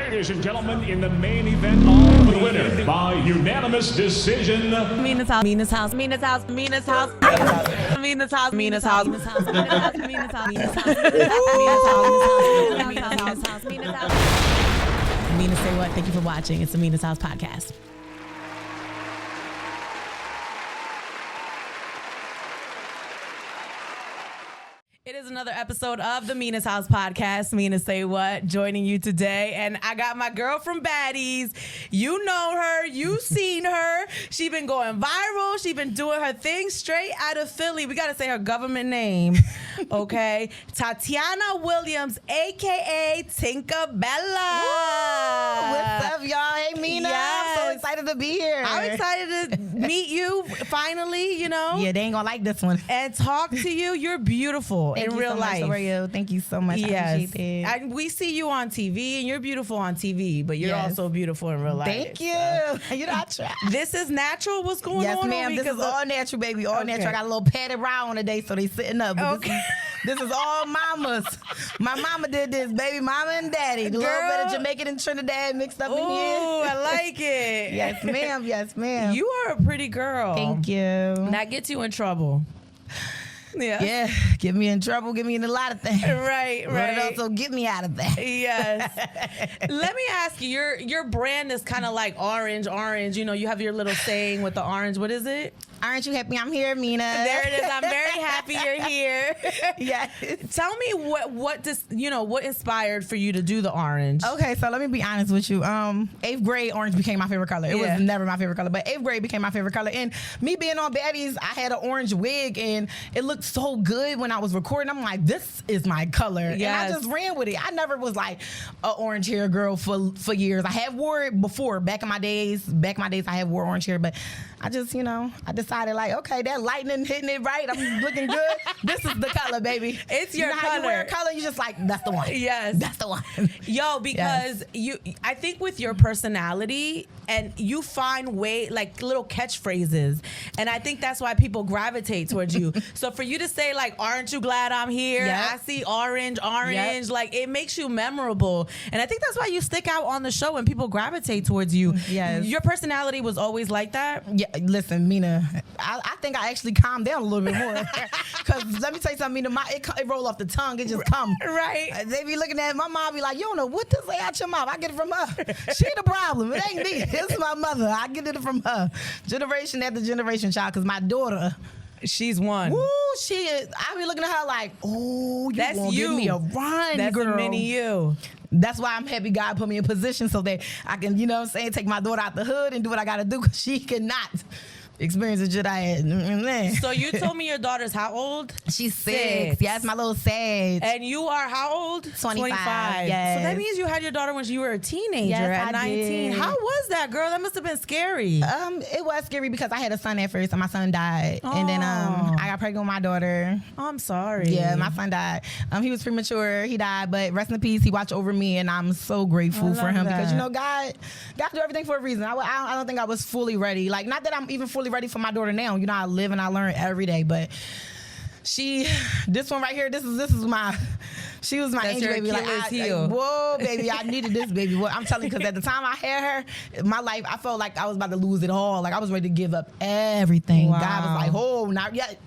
Ladies and gentlemen, in the main event, all the winner by unanimous decision. Mina's house. Mina's house. Mina's house. Mina's house. Mina's house. Mina's house. Mina's house. Mina's house. Mina's house. Mina's house. Mina's house. Mina's house. Mina SayWhat. Thank you for watching. It's the Mina's House podcast. It is another episode of the Mina's House podcast. Mina SayWhat joining you today. And I got my girl from Baddies. You know her. You seen her. She been going viral. She been doing her thing straight out of Philly. We got to say her government name. Okay. Tatiana Williams, a.k.a. Tinkaabellaaa. What's up, y'all? Hey, Mina. Yes. I'm so excited to be here. I'm excited to meet you finally, you know. Yeah, they ain't going to like this one. And talk to you. You're beautiful. Thank in you real so life. Much, Oreo. Thank you so much. Yes. I appreciate it. And we see you on TV, and you're beautiful on TV, but you're also beautiful in real life. Thank you. So. You know, I try. This is natural? What's going on? Yes, ma'am. This is all natural, baby. All natural. I got a little padded round today, so they sitting up. Okay. This is all mamas. My mama did this, baby. Mama and daddy. A little bit of Jamaican and Trinidad mixed up in here. Ooh, I like it. Yes, ma'am. Yes, ma'am. You are a pretty girl. Thank you. That gets you in trouble. Yeah, get me in trouble, get me in a lot of things. Right. But it also get me out of that. Yes. Let me ask you, your brand is kind of like orange. You know, you have your little saying with the orange. What is it? Aren't you happy I'm here, Mina? There it is. I'm very happy you're here. Yes. Tell me what inspired for you to do the orange? Okay, so let me be honest with you. 8th grade, orange became my favorite color. It was never my favorite color, but 8th grade became my favorite color. And me being on Baddies, I had an orange wig, and it looked so good when I was recording. I'm like, this is my color. Yes. And I just ran with it. I never was like an orange hair girl for years. I have wore it before. Back in my days, I have wore orange hair, but I just, I decided like, okay, that lightning hitting it right. I'm looking good. This is the color, baby. It's your color. How you wear a color, you just like, that's the one. Yes. That's the one. Yo, because I think with your personality, and you find like little catchphrases, and I think that's why people gravitate towards you. So for you to say like, aren't you glad I'm here? Yep. I see orange, yep. Like it makes you memorable. And I think that's why you stick out on the show and people gravitate towards you. Yes. Your personality was always like that? Yeah, listen, Mina, I think I actually calmed down a little bit more. Because let me tell you something, Mina, it roll off the tongue, it just come. Right. They be looking at my mom, be like, you don't know what to say out your mouth. I get it from her. She the problem. It ain't me. It's my mother. I get it from her. Generation after generation, child, because my daughter, she's one. Woo, I be looking at her like, oh, you gonna give me a run, that's girl. That's a mini you. That's why I'm happy God put me in position so that I can, take my daughter out the hood and do what I got to do, because she cannot experience the shit I had. So you told me your daughter's how old? She's 6. Yes, my little Sage. And you are how old? 25. Yes. So that means you had your daughter when you were a teenager at 19. Did. How was that, girl? That must have been scary. It was scary because I had a son at first and my son died. Oh. And then I got pregnant with my daughter. Oh, I'm sorry. Yeah, my son died. He was premature. He died, but rest in peace. He watched over me, and I'm so grateful for him because, God do everything for a reason. I don't think I was fully ready. Like, not that I'm even fully ready for my daughter now. I live and I learn every day, but this one right here, she was my That's angel baby. Whoa, baby, I needed this baby. Well, I'm telling you, because at the time I had her, my life, I felt like I was about to lose it all. Like I was ready to give up everything. Wow. God was like, oh, not yet.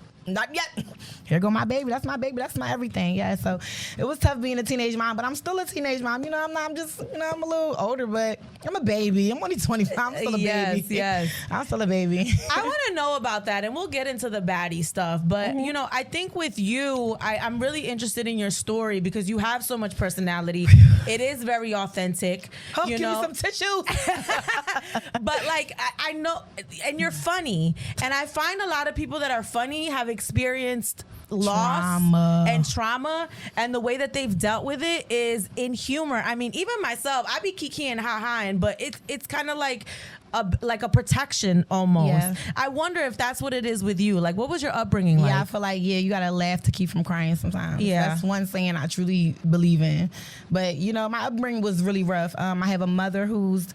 Here go my baby. That's my baby. That's my everything. Yeah. So it was tough being a teenage mom, but I'm still a teenage mom. I'm just, I'm a little older, but I'm a baby. I'm only 25. I'm still a baby. Yes. I'm still a baby. I want to know about that, and we'll get into the baddie stuff. But, I think with you, I'm really interested in your story because you have so much personality. It is very authentic. Oh, give me some tissues. But, like, I know, and you're funny. And I find a lot of people that are funny have experienced loss and trauma, and the way that they've dealt with it is in humor. I mean, even myself, I be kikiing ha-haing, but it's kind of like a protection almost. Yeah. I wonder if that's what it is with you. Like, what was your upbringing like? Yeah, I feel like, you gotta laugh to keep from crying sometimes. Yeah. That's one saying I truly believe in. But, my upbringing was really rough. I have a mother who's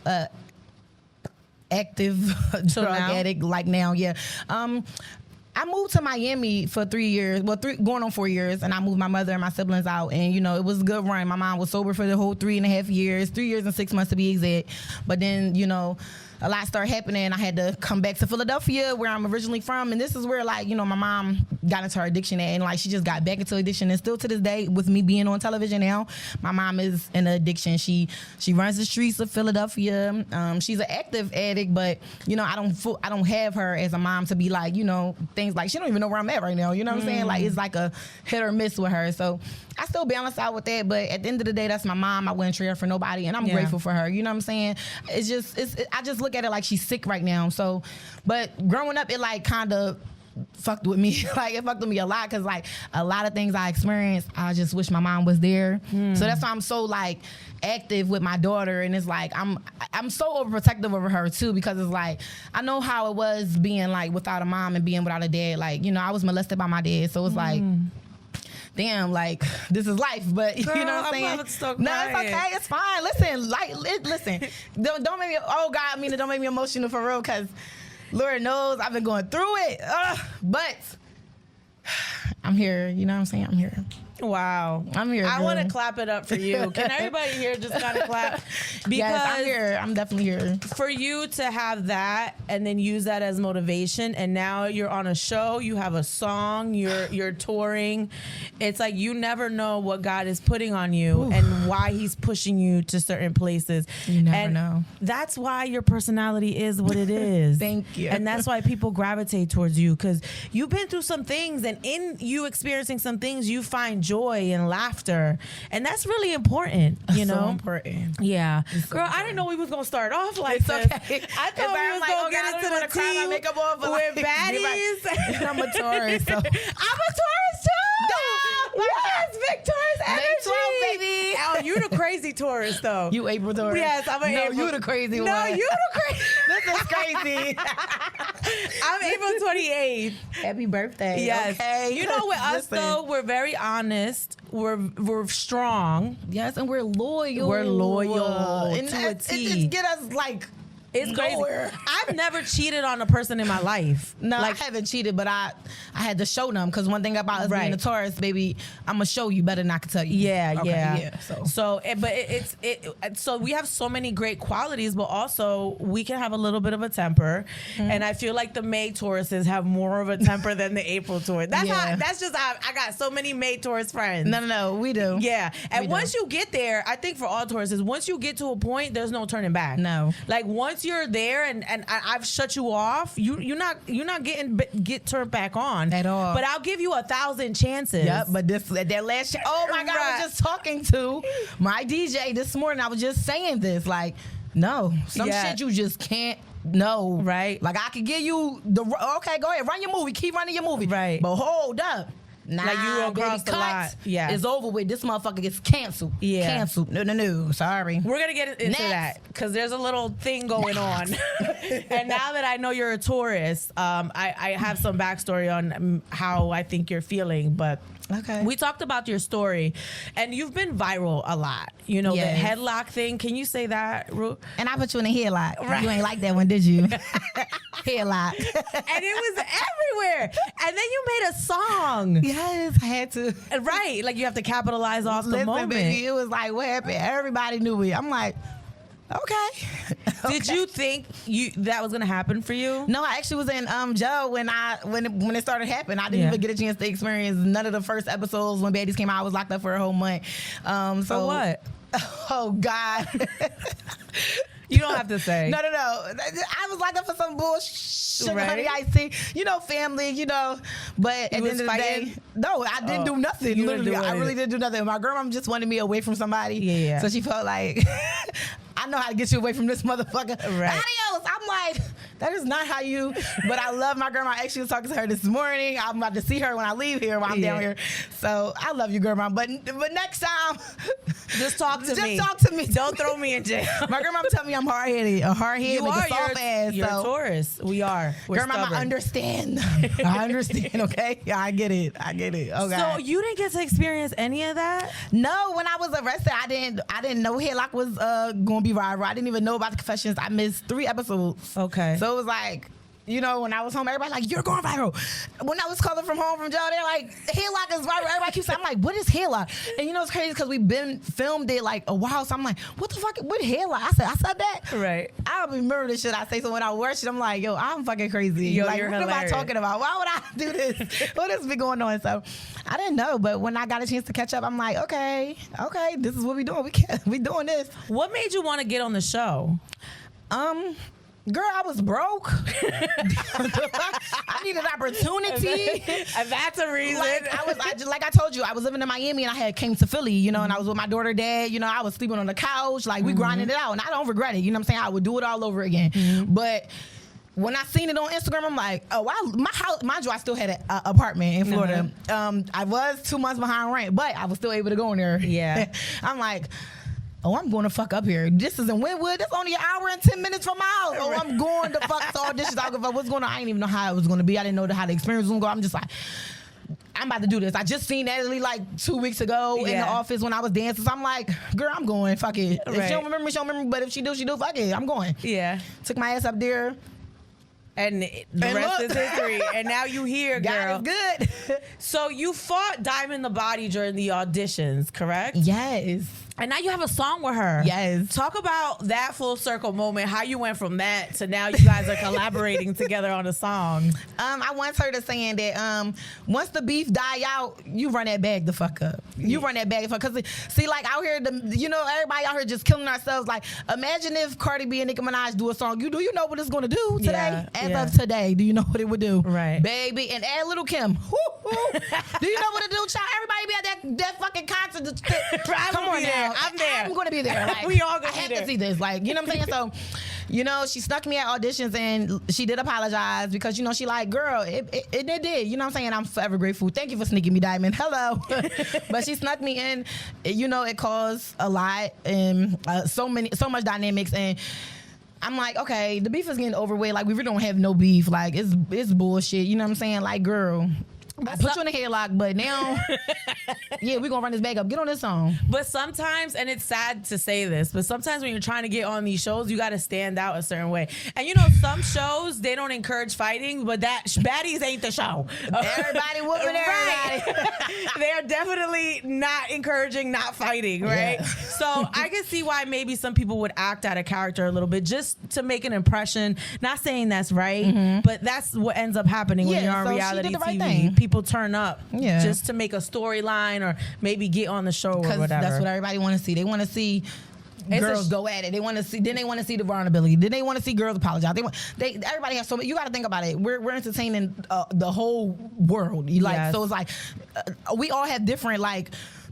active drug addict, like now, yeah. I moved to Miami for 3 years, going on 4 years, and I moved my mother and my siblings out, and it was a good run. My mom was sober for the whole 3.5 years, 3 years and 6 months to be exact. But then, a lot started happening. I had to come back to Philadelphia, where I'm originally from, and this is where, my mom got into her addiction at, and she just got back into addiction, and still to this day, with me being on television now, my mom is in addiction. She runs the streets of Philadelphia. She's an active addict, but I don't have her as a mom to be things like she don't even know where I'm at right now. You know what I'm saying? It's like a hit or miss with her. So I still balance out with that, but at the end of the day, that's my mom. I wouldn't trade her for nobody, and I'm grateful for her. You know what I'm saying? I just look at it like she's sick right now. So, but growing up, it kind of fucked with me. It fucked with me a lot, because a lot of things I experienced, I just wish my mom was there. So that's why I'm so active with my daughter, and it's I'm so overprotective over her too, because it's I know how it was being without a mom and being without a dad. I was molested by my dad, so it's damn, this is life, but Girl, you know what I'm saying? No, it's okay, it's fine. Listen, listen. Don't make me. Oh God, Mina, don't make me emotional for real, because Lord knows I've been going through it. But I'm here. You know what I'm saying? I'm here. Wow. I'm here. I want to clap it up for you. Can everybody here just kind of clap? Because yes, I'm here. I'm definitely here. For you to have that and then use that as motivation, and now you're on a show, you have a song, you're touring. It's you never know what God is putting on you. Ooh. And why he's pushing you to certain places. You never know. That's why your personality is what it is. Thank you. And that's why people gravitate towards you, because you've been through some things, and in you experiencing some things, you find joy and laughter, and that's really important. So important. Yeah, so girl, important. I didn't know we was gonna start off like it's this. Okay. I thought we was gonna get into the tea with baddies. I'm a Taurus. So. I'm a Taurus too. Yes, big Taurus energy. May 12, baby. Oh, you the crazy Taurus though. You April Taurus. Yes, I'm an April. No, you the crazy one. No, you the crazy. This is crazy. I'm April 28th. Happy birthday. Yes. Okay. You know, with us though, we're very honest. We're strong. Yes, and we're loyal. We're loyal and to a T. It get us it's nowhere. Crazy. I've never cheated on a person in my life. No, I haven't cheated, but I had to show them, because one thing about us being a Taurus, baby, I'm gonna show you better than I can tell you. Yeah. So so we have so many great qualities, but also we can have a little bit of a temper, and I feel like the May Tauruses have more of a temper than the April Taurus. That's just how I got so many May Taurus friends. No, we do. Yeah, and once you get there, I think for all Tauruses, once you get to a point, there's no turning back. No, once you're there and I've shut you off, you're not get turned back on at all. But I'll give you 1,000 chances. Yep, but that last oh my God, I was just talking to my DJ this morning. I was just saying this, no, some shit you just can't. No, right? I could give you okay, go ahead, run your movie, keep running your movie, right? But hold up. Nah, you across the lot. Yeah, it's over with. This motherfucker gets canceled. Yeah, canceled. No. Sorry. We're gonna get into that, because there's a little thing going on. And now that I know you're a Taurus, I have some backstory on how I think you're feeling. But okay, we talked about your story, and you've been viral a lot. The headlock thing. Can you say that, Ru? And I put you in a headlock. Right. You ain't like that one, did you? Headlock. And it was everywhere. And then you made a song. Yes, I had to. Right. You have to capitalize off the moment. Baby, it was what happened? Everybody knew it. I'm like, okay. Did you think that was gonna happen for you? No, I actually was in jail when it started happening. I didn't even get a chance to experience none of the first episodes. When Baddies came out, I was locked up for a whole month. For what? Oh God. You don't have to say. No. I was locked up for some bullshit, right? Honey iced tea. Family, But at the end of the day, no, I didn't do nothing. Literally, I really didn't do nothing. My grandma just wanted me away from somebody. Yeah. So she felt like, I know how to get you away from this motherfucker. Right. Adios. I'm like, that is not how you. But I love my grandma. I actually was talking to her this morning. I'm about to see her when I leave here, while I'm down here. So I love you, grandma. But next time, just talk to me. Just talk to me. Don't throw me in jail. My grandma tell me I'm hard-headed. A hard-headed, you are. A soft ass. You're a Taurus. We are. We're grandma, stubborn. I understand. I understand. Okay. Yeah, I get it. Okay. So you didn't get to experience any of that? No. When I was arrested, I didn't know headlock was going to be viral. I didn't even know about the confessions. I missed 3 episodes. Okay. So it was like, you know, when I was home, everybody like, you're going viral. When I was calling from home from jail, they're like, headlock is viral. Everybody keeps saying, I'm like, what is headlock? And you know, it's crazy because we've been filmed it like a while. So I'm like, what the fuck? What headlock? I said that? Right. I don't remember this shit I say. So when I watch it, I'm like, yo, I'm fucking crazy. Yo, like, you're what hilarious. am I talking about? Why would I do this? What has been going on? So I didn't know. But when I got a chance to catch up, I'm like, okay, this is what we doing. We doing this. What made you want to get on the show? Girl, I was broke. I needed opportunity. And that's a reason. Like I told you, I was living in Miami and I came to Philly, you know, and I was with my daughter, dad, you know, I was sleeping on the couch, like we grinding it out, and I don't regret it. You know what I'm saying? I would do it all over again. But when I seen it on Instagram, I'm like, oh, wow, my house, mind you, I still had an apartment in Florida. I was 2 months behind rent, but I was still able to go in there. Yeah. I'm like, oh, I'm going to fuck up here. This is in Wynwood. That's only an hour and 10 minutes from my house. Oh, I'm going to fuck to auditions. I don't give a fuck what's going on. I didn't even know how it was going to be. I didn't know how the experience was going to go. I'm just like, I'm about to do this. I just seen Natalie like 2 weeks ago in the office when I was dancing. So I'm like, girl, I'm going. Fuck it. If she don't remember me, she don't remember me. But if she do, she do. Fuck it. I'm going. Yeah. Took my ass up there. And the rest is history. And now you here, girl. God is good. So you fought Diamond the Body during the auditions, correct? Yes. And now you have a song with her. Yes. Talk about that full circle moment, how you went from that to now you guys are collaborating together on a song. I once heard her saying that once the beef die out, you run that bag the fuck up. You run that bag the fuck up. Because, see, like out here, everybody out here just killing ourselves. Like, imagine if Cardi B and Nicki Minaj do a song. Do you know what it's going to do today? As of today, do you know what it would do? Right. Baby, and add Little Kim. Do you know what it do, child? Everybody be at that fucking concert. Come on now. I'm there. I'm going to be there. Like, we all going to be there. I have to see this. Like, you know what I'm saying? So, you know, she snuck me at auditions and she did apologize because, you know, she like, girl, it did. You know what I'm saying? I'm forever grateful. Thank you for sneaking me, Diamond. Hello. But she snuck me in. You know, it caused a lot and so much dynamics. And I'm like, okay, the beef is getting over with. Like, we really don't have no beef. Like, it's bullshit. You know what I'm saying? Like, girl, I put you in a headlock, but now, we're going to run this bag up. Get on this song. But sometimes, and it's sad to say this, but sometimes when you're trying to get on these shows, you got to stand out a certain way. And you know, some shows, they don't encourage fighting, but Baddies ain't the show. Everybody whooping everybody. They're definitely not encouraging not fighting, right? Yeah. So I can see why maybe some people would act out of character a little bit just to make an impression. Not saying that's right, but that's what ends up happening when you're on reality TV. People turn up just to make a storyline or maybe get on the show or whatever. That's what everybody want to see. They want to see girls go at it. They want to see. Then they want to see the vulnerability. Then they want to see girls apologize. Everybody has so much. You got to think about it. We're entertaining the whole world. So it's like we all have different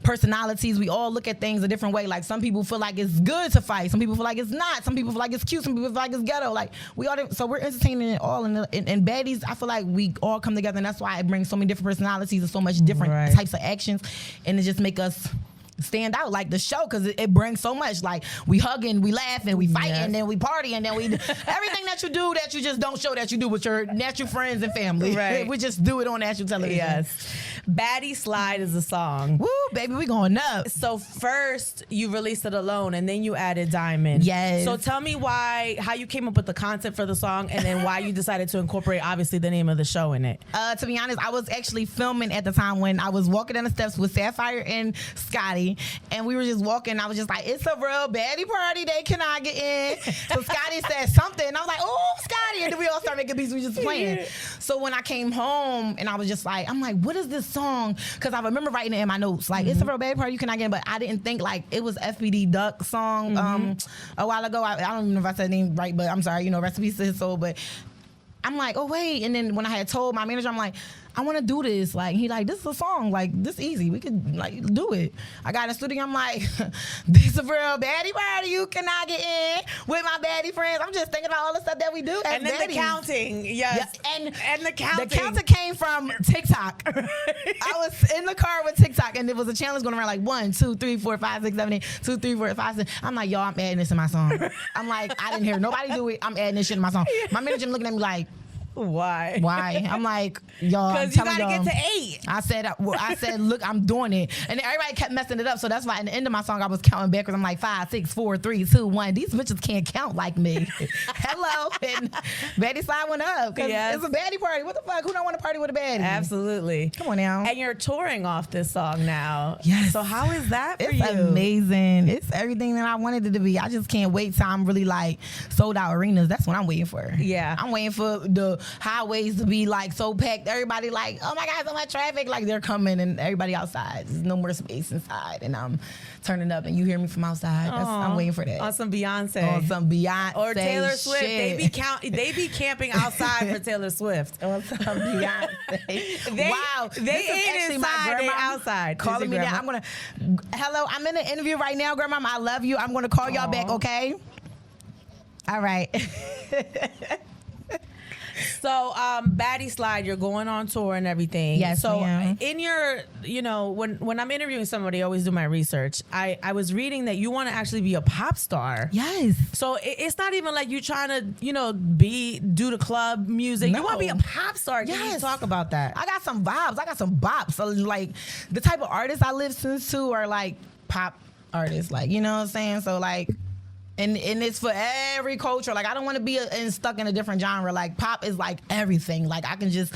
personalities. We all look at things a different way. Like, some people feel like it's good to fight. Some people feel like it's not. Some people feel like it's cute. Some people feel like it's ghetto. Like, we all. So we're entertaining it all. And Baddies, I feel like we all come together, and that's why it brings so many different personalities and so much different types of actions, and it just make us stand out like the show, because it brings so much. Like, we hugging, we laughing, we fighting, and then we party, and then we everything that you do that you just don't show that you do with your natural friends and family. Right. We just do it on national television. Yes. Baddie Slide is a song. Woo, baby, we going up. So first you released it alone, and then you added Diamond. Yes. So tell me how you came up with the concept for the song, and then why you decided to incorporate obviously the name of the show in it. To be honest, I was actually filming at the time when I was walking down the steps with Sapphire and Scotty, and we were just walking. I was just like, it's a real baddie party day. Can I get in? So Scotty said something, and I was like, oh, Scotty. And then we all started making beats. We just playing. So when I came home, and I was just like, I'm like, what is this song? Because I remember writing it in my notes. Like, it's a real baddie party. You cannot get in. But I didn't think, like, it was FBD Duck song a while ago. I don't even know if I said the name right, but I'm sorry. You know, rest in peace to his soul. But I'm like, oh, wait. And then when I had told my manager, I'm like, I want to do this. Like, he like, this is a song. Like, this easy. We could, like, do it. I got in the studio. I'm like, this is a real baddie party. You cannot get in with my baddie friends. I'm just thinking about all the stuff that we do as And then baddies. the counting. Yes. Yeah. And the counting. The counting came from TikTok. I was in the car with TikTok, and there was a challenge going around like 1, 2, 3, 4, 5, 6, 7, 8, 2, 3, 4, 5, 6. I'm like, y'all, I'm adding this in my song. I'm like, I didn't hear nobody do it. I'm adding this shit in my song. My manager looking at me like, Why? I'm like, y'all, because you gotta get to 8. I said, look, I'm doing it, and everybody kept messing it up. So that's why at the end of my song, I was counting backwards. I'm like 5, 6, 4, 3, 2, 1. These bitches can't count like me. Hello, and Baddies slide went up because it's a baddie party. What the fuck? Who don't want to party with a baddie? Absolutely. Come on now. And you're touring off this song now. Yes. So how is that for you? It's amazing. It's everything that I wanted it to be. I just can't wait till I'm really like sold out arenas. That's what I'm waiting for. Yeah. I'm waiting for the highways to be like so packed. Everybody like, oh my God, so much traffic. Like they're coming and everybody outside. There's no more space inside. And I'm turning up and you hear me from outside. I'm waiting for that. On some Beyonce. On some Beyonce. Or Taylor Swift. Shit. They be camping outside for Taylor Swift. On some Beyonce. Wow. They ain't inside, they outside. Calling me now. Hello, I'm in an interview right now, Grandma. I love you. I'm gonna call y'all back, okay? All right. So, Baddie Slide, you're going on tour and everything. Yes, so ma'am. in your, when I'm interviewing somebody, I always do my research. I was reading that you want to actually be a pop star. Yes. So it's not even like you trying to, do the club music. No. You want to be a pop star. Can you talk about that? I got some vibes. I got some bops. So like the type of artists I listen to are like pop artists. Like, you know what I'm saying? So like, and it's for every culture. Like I don't want to be stuck in a different genre. Like pop is like everything. Like I can just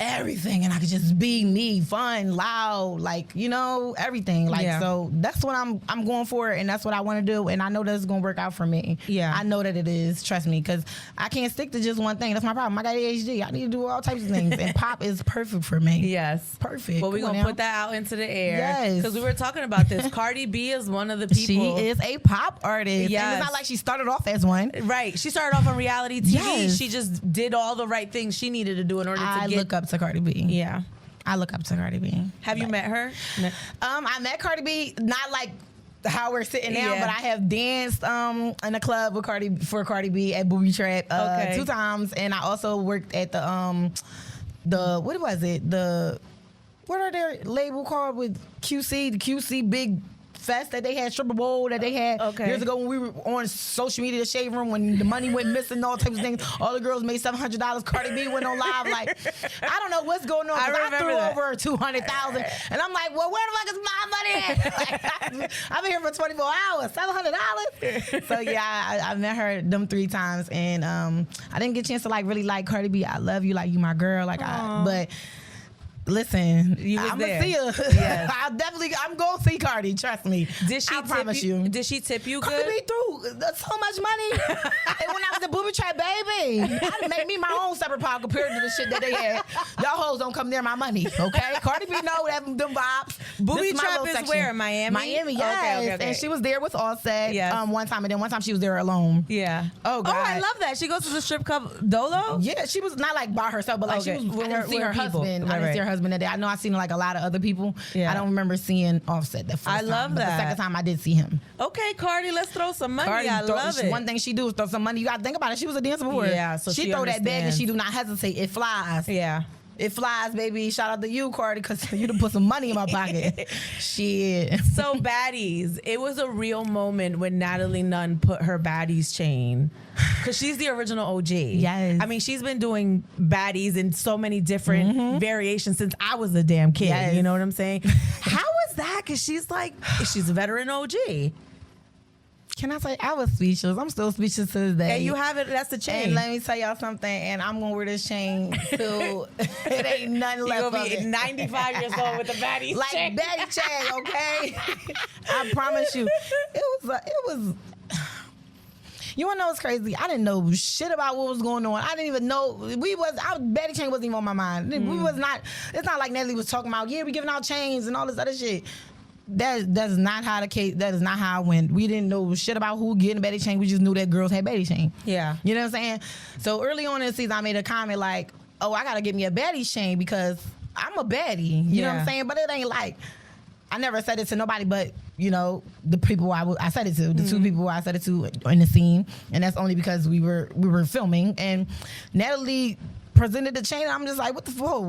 everything and I could just be me, fun, loud, like, everything. Like so that's what I'm going for and that's what I want to do and I know that's going to work out for me. Yeah. I know that it is, trust me, cuz I can't stick to just one thing. That's my problem. I got ADHD. I need to do all types of things and pop is perfect for me. Yes. Perfect. Well, we're going to put that out into the air. Yes. Cuz we were talking about this. Cardi B is one of the people. She is a pop artist. Yes. And it's not like she started off as one. Right. She started off on reality TV. Yes. She just did all the right things she needed to do in order to I get look up to Cardi B. Yeah. I look up to Cardi B. Have you met her? I met Cardi B, not like how we're sitting now, but I have danced in a club with Cardi B at Booby Trap 2 times, and I also worked at the what was it? What are their label called with QC? The QC big fest that they had, stripper bowl that they had years ago when we were on social media, the shade room, when the money went missing, all types of things. All the girls made $700. Cardi B went on live. Like, I don't know what's going on. I threw over $200,000, and I'm like, well, where the fuck is my money at? Like, I've been here for 24 hours, $700. So yeah, I met her them 3 times, and I didn't get a chance to like really like Cardi B. I love you, like you my girl, like but. Listen, I'm gonna see her. Yes. I'm gonna see Cardi. Trust me. I promise you. Did she tip you good? Cardi B threw so much money. And when I was at Booby Trap, baby, I made me my own separate pot compared to the shit that they had. Y'all hoes don't come near my money, okay? Cardi B know that them vibes. Booby Trap is where? Miami. Miami, yes. Okay. And she was there with Offset one time, and then one time she was there alone. Yeah. Oh God. Oh, I love that. She goes to the strip club Dolo. Yeah, she was not like by herself, but like she was. I didn't see her husband. I didn't see her husband that day. I know I seen like a lot of other people. Yeah. I don't remember seeing Offset the first time. I love that. But the second time I did see him. Okay, Cardi, let's throw some money. I love it. One thing she do is throw some money. You gotta think about it. She was a dancer before. Yeah, so she throw that bag and she do not hesitate. It flies. Yeah. It flies, baby. Shout out to you, Cardi, because you done put some money in my pocket. Shit. So, Baddies, it was a real moment when Natalie Nunn put her Baddies chain. Because she's the original OG. Yes. I mean, she's been doing Baddies in so many different variations since I was a damn kid. Yes. You know what I'm saying? How was that? Because she's a veteran OG. Can I say I was speechless? I'm still speechless to this day. And you have it. That's the chain. And let me tell y'all something. And I'm gonna wear this chain till it ain't nothing left of it. You're gonna be 95 years old with the Baddies chain. Like Baddies chain, okay? I promise you. It was. You wanna know what's crazy? I didn't know shit about what was going on. I didn't even know Baddies chain wasn't even on my mind. We was not. It's not like Natalie was talking about. Yeah, we giving out chains and all this other shit. That's not how the case. That is not how it went. We didn't know shit about who getting a Baddies chain. We just knew that girls had Baddies chain. Yeah, you know what I'm saying. So early on in the season, I made a comment like, "Oh, I gotta get me a Baddies chain because I'm a baddie." You know what I'm saying? But it ain't like I never said it to nobody, but the people I said it to, the 2 people I said it to in the scene, and that's only because we were filming and Natalie presented the chain. And I'm just like, what the fuck?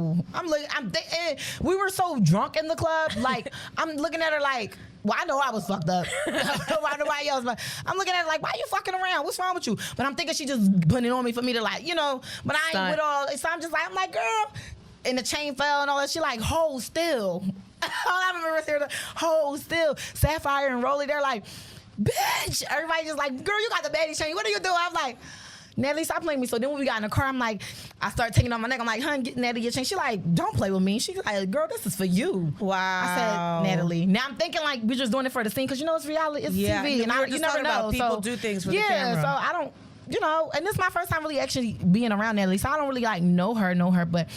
We were so drunk in the club. Like, I'm looking at her like, well, I know I was fucked up. Why nobody else? But I'm looking at her like, why are you fucking around? What's wrong with you? But I'm thinking she just putting it on me for me to like, you know. But I ain't with all. So I'm just like, I'm like, girl. And the chain fell and all that. She like, hold still. All I remember was hearing, hold still. Sapphire and Rolly, they're like, bitch. Everybody just like, girl, you got the baddie chain. What are you doing? I'm like, Natalie, stop playing me. So then when we got in the car, I'm like, I start taking off my neck. I'm like, hun, get Natalie your chain. She like, don't play with me. She's like, girl, this is for you. Wow. I said, Natalie. Now I'm thinking like we're just doing it for the scene because you know it's reality, it's TV, and you never know. People do things for the camera. Yeah, so I don't, you know, and this is my first time really actually being around Natalie, so I don't really like know her, but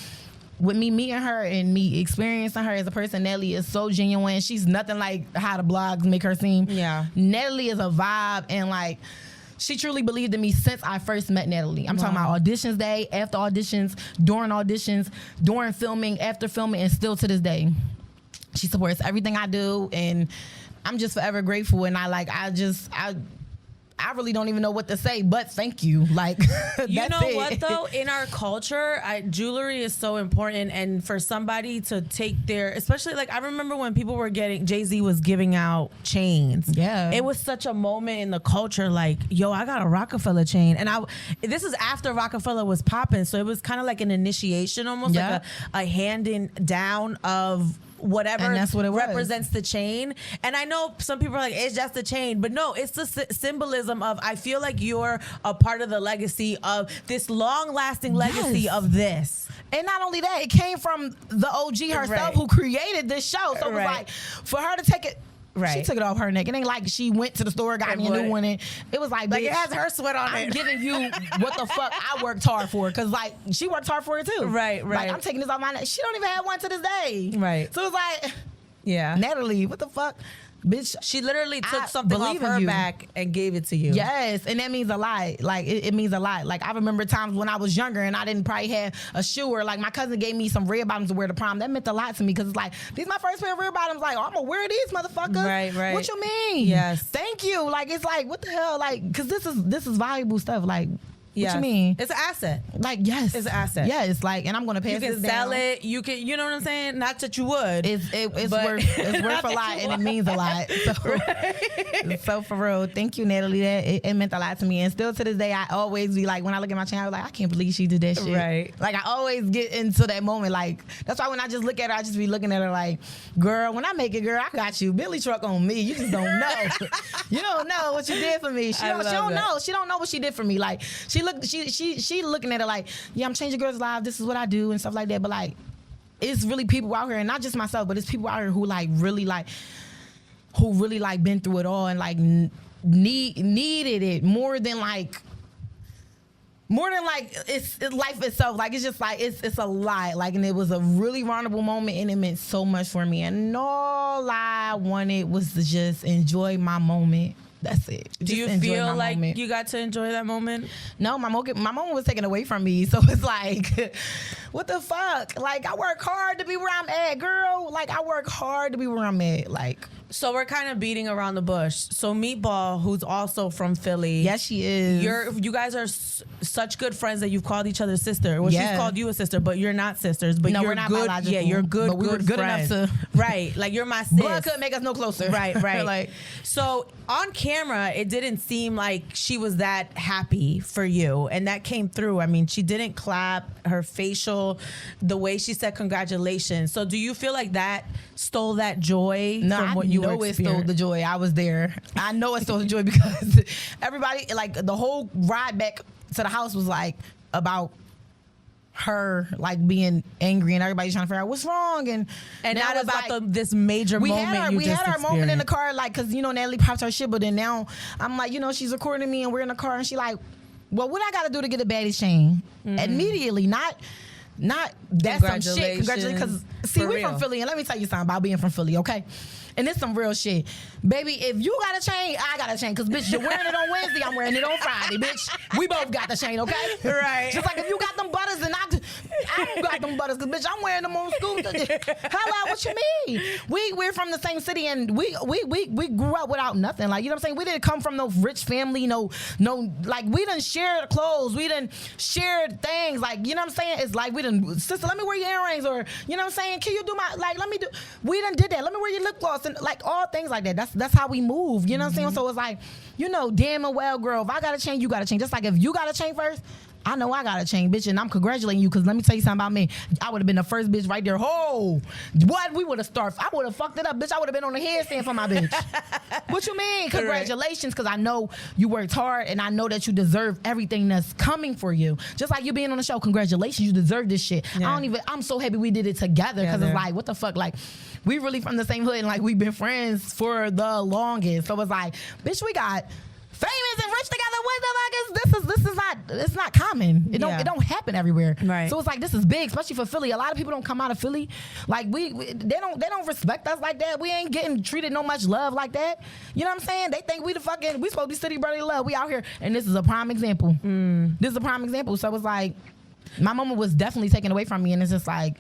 with me meeting her and me experiencing her as a person, Natalie is so genuine. She's nothing like how the blogs make her seem. Yeah. Natalie is a vibe, and like, she truly believed in me since I first met Natalie. I'm talking about auditions day, after auditions, during filming, after filming, and still to this day. She supports everything I do, and I'm just forever grateful. And I really don't even know what to say, but thank you. Like, you know what though? In our culture, jewelry is so important, and for somebody to take especially like I remember when people were Jay-Z was giving out chains. Yeah, it was such a moment in the culture. Like, yo, I got a Rockefeller chain, and this is after Rockefeller was popping, so it was kind of like an initiation, almost like a handing down of whatever, and that's what it represents the chain. And I know some people are like, it's just the chain, but no, it's the symbolism of, I feel like you're a part of the legacy of this long-lasting legacy of this. And not only that, it came from the OG herself who created this show. So it was like, for her to take it, she took it off her neck. It ain't like she went to the store, got me a new one. And it was like, bitch, it has her sweat on it. I'm giving you what the fuck I worked hard for. Because, like, she worked hard for it, too. Right. Like, I'm taking this off my neck. She don't even have one to this day. Right. So it's like, yeah, Natalie, what the fuck? Bitch, she literally took something off her back and gave it to you. Yes, and that means a lot. Like, it means a lot. Like, I remember times when I was younger and I didn't probably have a shoe, or like my cousin gave me some red bottoms to wear to prom. That meant a lot to me because it's like, these my first pair of red bottoms. Like, oh, I'm gonna wear these motherfuckers. Right. What you mean? Yes. Thank you. Like, it's like, what the hell? Like, because this is valuable stuff. Like, yes. What you mean? It's an asset. Like, yes. It's an asset. Yes, like, and I'm gonna pass this down. You can sell it. You can, you know what I'm saying? Not that you would. It's worth a lot, and it means a lot. So for real, thank you, Natalie. That it meant a lot to me, and still to this day, I always be like, when I look at my channel, I was like, I can't believe she did that shit. Right. Like, I always get into that moment. Like, that's why when I just look at her, I just be looking at her like, girl, when I make it, girl, I got you. Billy truck on me. You just don't know. You don't know what you did for me. She don't know. She don't know what she did for me. Like, she looking at it like, yeah, I'm changing girls' lives. This is what I do and stuff like that. But like, it's really people out here, and not just myself, but it's people out here who really been through it all and like needed it more than it's life itself. Like, it's just like it's a lot. Like, and it was a really vulnerable moment, and it meant so much for me. And all I wanted was to just enjoy my moment. That's it. Do you feel like you got to enjoy that moment? No, my moment was taken away from me. So it's like, what the fuck? Like, I work hard to be where I'm at, girl. Like, I work hard to be where I'm at. Like, so we're kind of beating around the bush. So Meatball, who's also from Philly. Yes, she is. You guys are such good friends that you've called each other sister. Well, she's called you a sister, but you're not sisters. But you're we're not good. biological. Yeah, you're good. But we were good friends. enough to. Right, like you're my sis. Blood couldn't make us no closer. Right. Like, so on camera, it didn't seem like she was that happy for you, and that came through. I mean, she didn't clap. Her facial, the way she said congratulations. So do you feel like that stole that joy from what you were experiencing? It stole the joy. I was there. I know it stole the joy because everybody, like, the whole ride back to the house was like about her, like, being angry, and everybody's trying to figure out what's wrong, and not about like, this major moment. We had our moment in the car, like, because Natalie popped her shit, but then now I'm like, she's recording me and we're in the car, and she like, well, what I got to do to get a baddie chain? Immediately, not that's some shit. Congratulations, because see, we from Philly, and let me tell you something about being from Philly, okay? And it's some real shit. Baby, if you got a chain, I got a chain. Because, bitch, you're wearing it on Wednesday, I'm wearing it on Friday, bitch. We both got the chain, okay? Right. Just like if you got them butters and I I got them butters, cause bitch, I'm wearing them on school. Hello, what you mean? We're from the same city, and we grew up without nothing. Like, you know what I'm saying? We didn't come from no rich family, no, like, we didn't share clothes, we didn't share things. Like, you know what I'm saying? It's like we didn't, sister, let me wear your earrings, or you know what I'm saying? Can you do my, like, let me do. We done did that. Let me wear your lip gloss, and like all things like that. That's how we move. You know what I'm saying? So it's like, you know, damn and well, girl, if I gotta change, you gotta change. Just like if you gotta change first, I know I gotta change, bitch, and I'm congratulating you, because let me tell you something about me. I would have been the first bitch right there. Oh, what? We would have started. I would have fucked it up, bitch. I would have been on the headstand for my bitch. What you mean? Congratulations, because I know you worked hard, and I know that you deserve everything that's coming for you. Just like you being on the show, congratulations, you deserve this shit. Yeah. I'm so happy we did it together, because it's like, what the fuck? Like, we really from the same hood, and like we've been friends for the longest. So it's like, bitch, we got famous and rich together. What the fuck is this? It's not common. It don't happen everywhere. Right. So it's like, this is big, especially for Philly. A lot of people don't come out of Philly. Like they don't respect us like that. We ain't getting treated no much love like that. You know what I'm saying? They think we supposed to be city brotherly love. We out here, and this is a prime example. This is a prime example. So it's like, my mama was definitely taken away from me, and it's just like,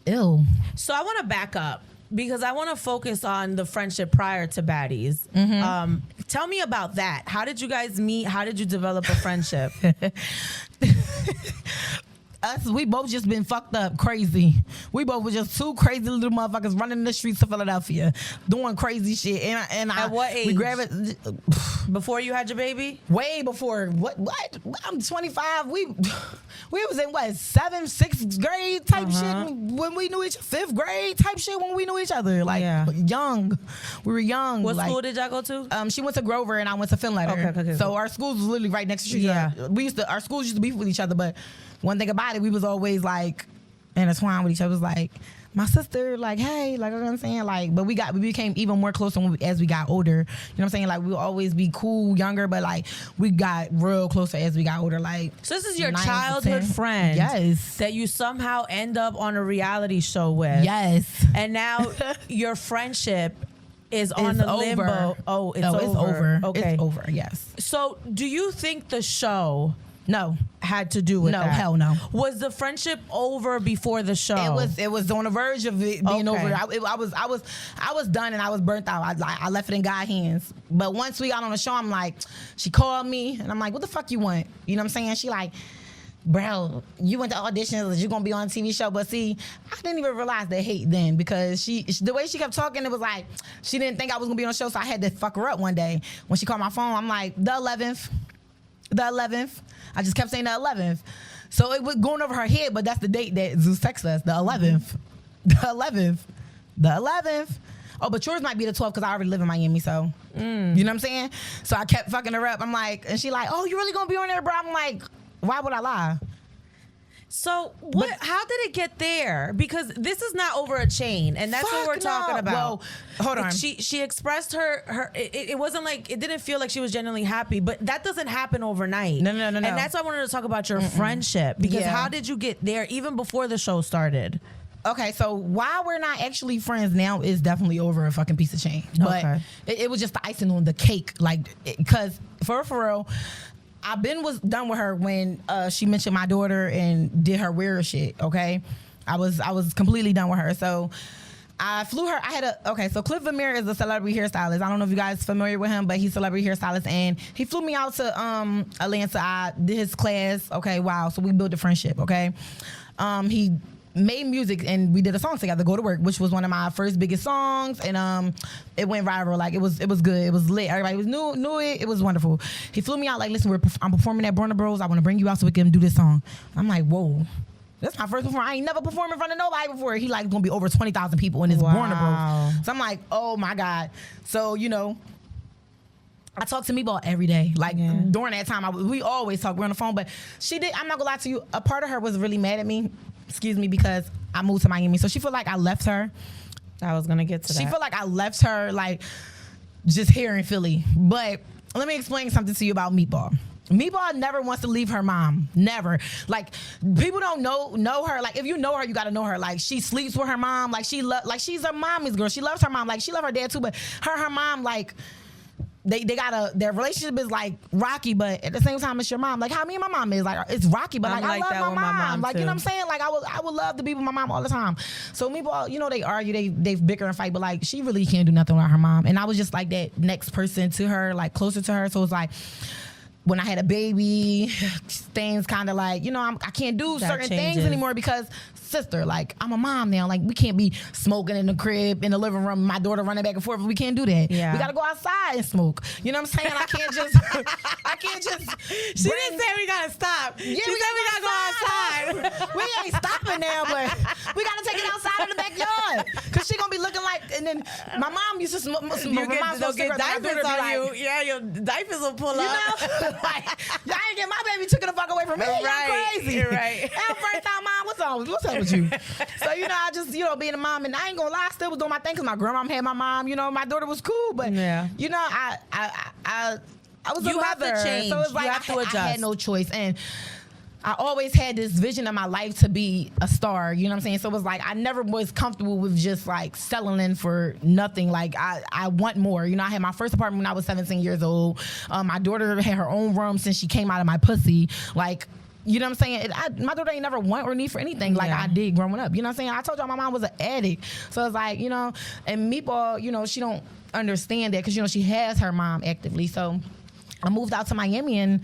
ew. So I want to back up, because I want to focus on the friendship prior to Baddies. Tell me about that. How did you guys meet? How did you develop a friendship? We both just been fucked up crazy. We both were just two crazy little motherfuckers running the streets of Philadelphia, doing crazy shit. And at what age? We grab it before you had your baby? Way before. What? I'm 25. We was in what, 7th, 6th grade type shit when we knew each other. 5th grade type shit when we knew each other. Like young. We were young. What school did y'all go to? She went to Grover and I went to Finletter. Okay. So our schools was literally right next to each other. Our schools used to beef with each other, but one thing about it, we was always like intertwined with each other. It was like my sister, like, hey, like, you know what I'm saying? Like, but we became even more closer as we got older. You know what I'm saying? Like, we would always be cool younger, but like we got real closer as we got older. Like, so this is your childhood friend, yes, that you somehow end up on a reality show with, yes, and now your friendship is on the limbo. Oh, it's over. Okay, it's over. Yes. So, do you think the show had to do with that? No, hell no. Was the friendship over before the show? It was on the verge of it being over. I was done, and I was burnt out. I left it in God's hands. But once we got on the show, I'm like, she called me, and I'm like, what the fuck you want? You know what I'm saying? She like, bro, you went to auditions, you gonna be on a TV show. But see, I didn't even realize the hate then, because the way she kept talking, it was like she didn't think I was gonna be on the show, so I had to fuck her up one day. When she called my phone, I'm like, the 11th. I just kept saying the 11th. So it was going over her head, but that's the date that Zeus texted us, the 11th. The 11th. Oh, but yours might be the 12th, because I already live in Miami, so. You know what I'm saying? So I kept fucking her up. I'm like, and she like, oh, you really gonna be on there, bro? I'm like, why would I lie? So how did it get there? Because this is not over a chain, and that's what we're talking about. Well, hold on. She expressed her. It wasn't like, it didn't feel like she was genuinely happy, but that doesn't happen overnight. No. And that's why I wanted to talk about your friendship, because how did you get there even before the show started? Okay, so why we're not actually friends now is definitely over a fucking piece of change. But it was just the icing on the cake, like, because for real. Was done with her when she mentioned my daughter and did her weird shit. Okay, I was completely done with her. So I flew her. So Cliff Vermeer is a celebrity hairstylist. I don't know if you guys are familiar with him, but he's a celebrity hairstylist, and he flew me out to Atlanta. I did his class. Okay, wow. So we built a friendship. Okay, he made music and we did a song together, Go to Work, which was one of my first biggest songs, and it went viral. Like, it was good, it was lit, everybody was knew it was wonderful. He flew me out like, listen, I'm performing at Burner Bros, I want to bring you out so we can do this song. I'm like, whoa, that's my first performance. I ain't never performed in front of nobody before. He like gonna be over 20,000 people in this Burner Bros. So I'm like, oh my God. So, you know, I talk to Meatball every day. Like, during that time, we always talk. We're on the phone, but I'm not gonna lie to you, a part of her was really mad at me, because I moved to Miami. So she felt like I left her. I was gonna get to that. She felt like I left her, like, just here in Philly. But let me explain something to you about Meatball. Meatball never wants to leave her mom. Never. Like, people don't know her. Like, if you know her, you gotta know her. Like, she sleeps with her mom. Like, she's a mommy's girl. She loves her mom. Like, she loves her dad too. But her mom, like, they got their relationship is like rocky, but at the same time it's your mom. Like how me and my mom is, like it's rocky, but like I love my mom. Like, you know what I'm saying? Like I would love to be with my mom all the time. So people, you know, they argue, they bicker and fight, but like she really can't do nothing without her mom. And I was just like that next person to her, like closer to her. So it's like when I had a baby, things kind of like, you know, I can't do certain things anymore because sister, like I'm a mom now. Like we can't be smoking in the crib, in the living room, my daughter running back and forth. We can't do that. Yeah. We gotta go outside and smoke. You know what I'm saying? I can't just She didn't say we gotta stop. Yeah, she said we gotta go outside. We ain't stopping now, but we gotta take it outside in the backyard. Cause she gonna be looking like, and then my mom used to smoke. They'll get diapers on you. Yeah, your diapers will pull up. You know? Like, y'all ain't get my baby took the fuck away from me. Right. Y'all crazy. You're right. And first time, mom, what's up with you? So, you know, I just, you know, being a mom, and I ain't gonna lie, I still was doing my thing because my grandma had my mom, you know, my daughter was cool, but, you know, I was a mother. Have to change. So it's like you have to adjust. I had no choice. And I always had this vision of my life to be a star, you know what I'm saying? So it was like I never was comfortable with just like settling for nothing. Like I want more. You know, I had my first apartment when I was 17 years old. My daughter had her own room since she came out of my pussy. Like, you know what I'm saying? My daughter ain't never want or need for anything like I did growing up. You know what I'm saying? I told y'all my mom was an addict. So it's like, you know, and Meatball, you know, she don't understand that because, you know, she has her mom actively. So I moved out to Miami and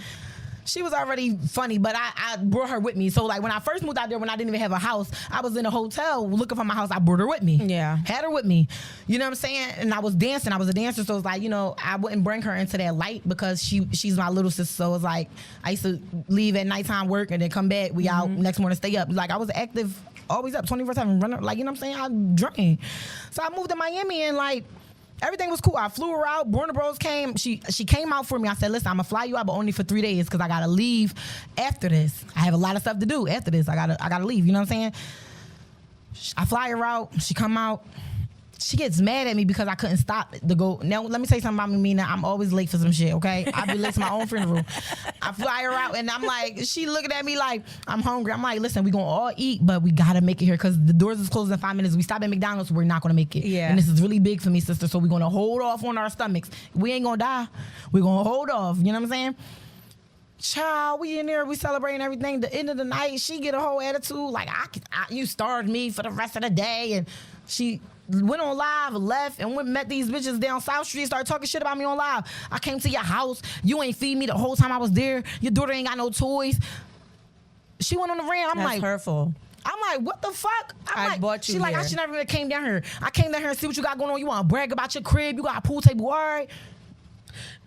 she was already funny, but I brought her with me. So like when I first moved out there, when I didn't even have a house, I was in a hotel looking for my house. I brought her with me. Yeah. Had her with me. You know what I'm saying? And I was dancing. I was a dancer. So it's like, you know, I wouldn't bring her into that light because she's my little sister. So it's like I used to leave at nighttime work and then come back. We out next morning, stay up. Like I was active, always up 24/7, running. Like, you know what I'm saying? I drank. So I moved to Miami and like, everything was cool. I flew her out. Warner Bros came. She came out for me. I said, listen, I'm going to fly you out, but only for 3 days because I got to leave after this. I have a lot of stuff to do after this. I gotta leave. You know what I'm saying? I fly her out. She come out. She gets mad at me because I couldn't stop to go. Now, let me say something about me, Mina. I'm always late for some shit, okay? I be late to my own funeral. I fly her out, and I'm like, she looking at me like, I'm hungry. I'm like, listen, we going to all eat, but we got to make it here because the doors is closing in 5 minutes. We stop at McDonald's, we're not going to make it. Yeah. And this is really big for me, sister, so we're going to hold off on our stomachs. We ain't going to die. We're going to hold off. You know what I'm saying? Child, we in there, we celebrating everything. The end of the night, she get a whole attitude like, you starved me for the rest of the day, and she went on live, left, and went met these bitches down South Street, started talking shit about me on live. I came to your house. You ain't feed me the whole time I was there. Your daughter ain't got no toys. She went on the rant. I'm like, hurtful. I'm like, what the fuck? I bought you She here. like, I should never even came down here. I came down here and see what you got going on. You want to brag about your crib? You got a pool table, all right?